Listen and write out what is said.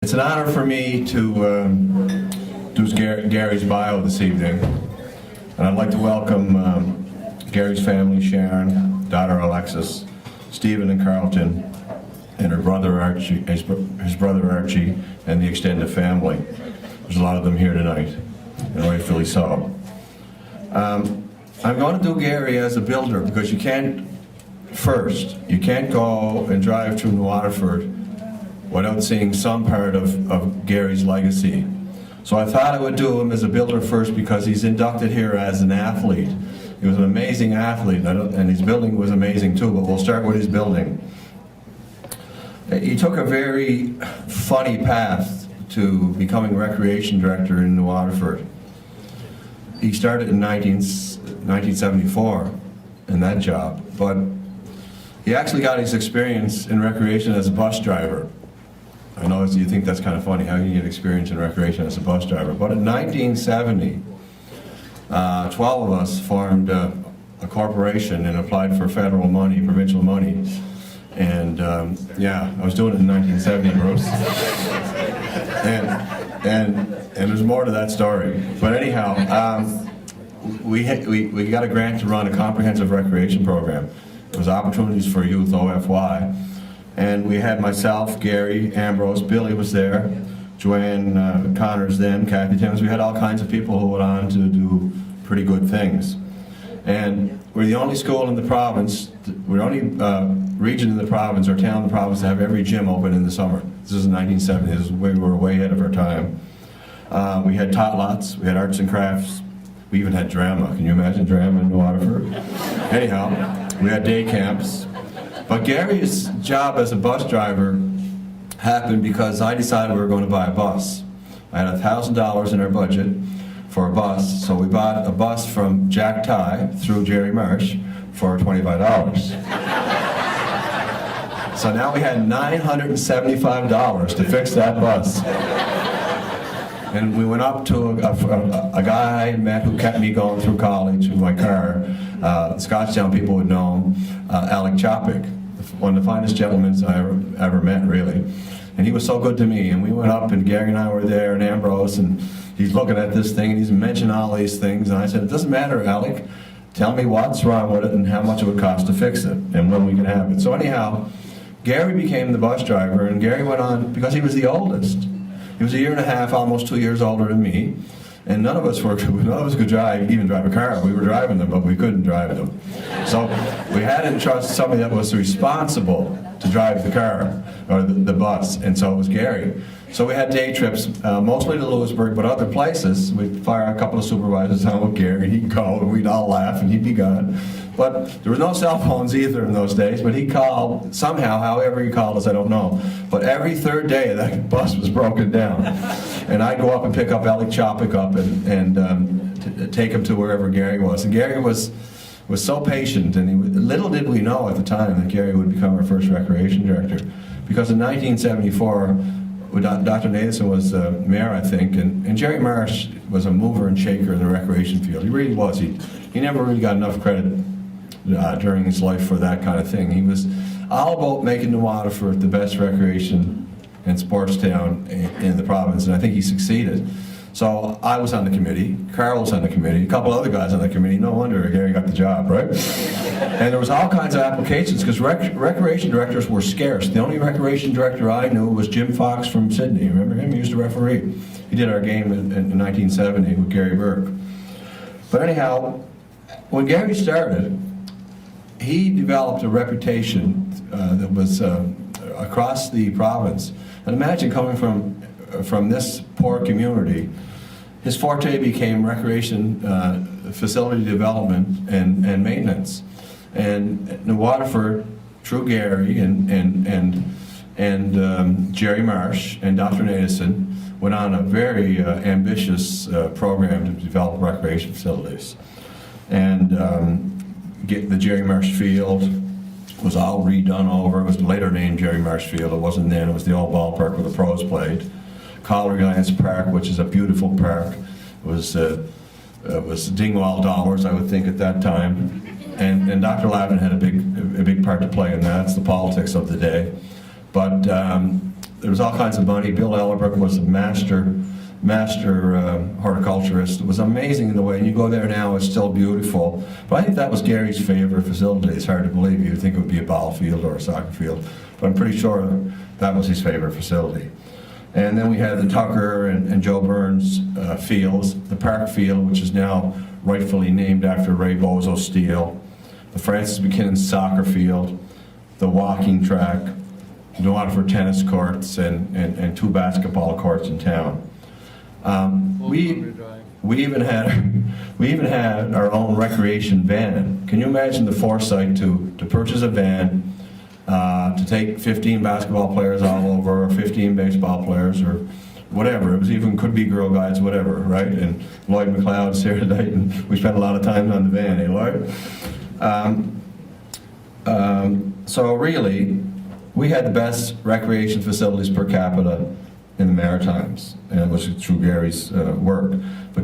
It's an honor for me to do Gary's bio this evening. And I'd like to welcome Gary's family, Sharon, daughter Alexis, Stephen and Carlton, and her brother Archie, his brother Archie, and the extended family. There's a lot of them here tonight, and rightfully so. I'm going to do Gary as a builder because you can't go and drive through New Waterford without seeing some part of Gary's legacy. So I thought I would do him as a builder first because he's inducted here as an athlete. He was an amazing athlete, and his building was amazing too, but we'll start with his building. He took a very funny path to becoming recreation director in New Waterford. He started in 1974 in that job, but he actually got his experience in recreation as a bus driver. I know you think that's kind of funny, how you get experience in recreation as a bus driver. But in 1970, 12 of us formed a corporation and applied for federal money, provincial money. And yeah, I was doing it in 1970, Bruce. and there's more to that story. But anyhow, we got a grant to run a comprehensive recreation program. It was Opportunities for Youth, OFY. And we had myself, Gary, Ambrose, Billy was there, Joanne Connors then, Kathy Timmons. We had all kinds of people who went on to do pretty good things. And we're the only school in the province, we're the only region in the province or town in the province to have every gym open in the summer. This is 1970s, we were way ahead of our time. We had tot lots, we had arts and crafts, we even had drama. Can you imagine drama in New Waterford? Anyhow, we had day camps. But Gary's job as a bus driver happened because I decided we were going to buy a bus. I had $1,000 in our budget for a bus, so we bought a bus from Jack Ty through Jerry Marsh for $25. So now we had $975 to fix that bus. And we went up to a guy I met who kept me going through college with my car. Scottsdale people would know him, Alec Chopik, one of the finest gentlemen I ever met, really. And he was so good to me. And we went up, and Gary and I were there, and Ambrose, and he's looking at this thing, and he's mentioning all these things. And I said, it doesn't matter, Alec. Tell me what's wrong with it and how much it would cost to fix it and when we can have it. So anyhow, Gary became the bus driver, and Gary went on, because he was the oldest. He was a year and a half, almost 2 years older than me. And none of us could even drive a car. We were driving them, but we couldn't drive them. So we had to entrust somebody that was responsible to drive the car, or the bus, and so it was Gary. So we had day trips, mostly to Lewisburg, but other places. We'd fire a couple of supervisors on with Gary, and he'd call, and we'd all laugh, and he'd be gone. But there was no cell phones either in those days, but he'd call somehow, however he called us, I don't know. But every third day, that bus was broken down. And I'd go up and pick up Alec Chopik up and take him to wherever Gary was. And Gary was so patient, and little did we know at the time that Gary would become our first recreation director. Because in 1974, Dr. Nathan was mayor, I think, and Jerry Marsh was a mover and shaker in the recreation field. He really was. He never really got enough credit during his life for that kind of thing. He was all about making New Waterford the best recreation and sports town in the province, and I think he succeeded. So I was on the committee, Carl was on the committee, a couple other guys on the committee. No wonder Gary got the job, right? And there was all kinds of applications because recreation directors were scarce. The only recreation director I knew was Jim Fox from Sydney. Remember him? He used to referee. He did our game in 1970 with Gary Burke. But anyhow, when Gary started, he developed a reputation that was across the province. And imagine coming from this poor community, his forte became recreation facility development and maintenance. And New Waterford, through Gary and Jerry Marsh and Dr. Nathan, went on a very ambitious program to develop recreation facilities. And the Jerry Marsh Field was all redone over. It was later named Jerry Marsh Field. It wasn't then. It was the old ballpark where the pros played. Collery Lions Park, which is a beautiful park, was Dingwall dollars, I would think, at that time. And Dr. Lavin had a big part to play in that. It's the politics of the day. But there was all kinds of money. Bill Ellerbrook was a master horticulturist. It was amazing in the way, and you go there now, it's still beautiful. But I think that was Gary's favorite facility. It's hard to believe. You'd think it would be a ball field or a soccer field, but I'm pretty sure that was his favorite facility. And then we had the Tucker and Joe Burns fields, the Park Field, which is now rightfully named after Ray Bozo Steele, the Francis McKinnon Soccer Field, the walking track, the Waterford tennis courts, and 2 basketball courts in town. We even had our own recreation van. Can you imagine the foresight to purchase a van, to take 15 basketball players all over, or 15 baseball players, or whatever. It was even could be Girl Guides, whatever, right? And Lloyd McLeod's here tonight, and we spent a lot of time on the van, eh, Lloyd? So really, we had the best recreation facilities per capita in the Maritimes, and it was through Gary's work. But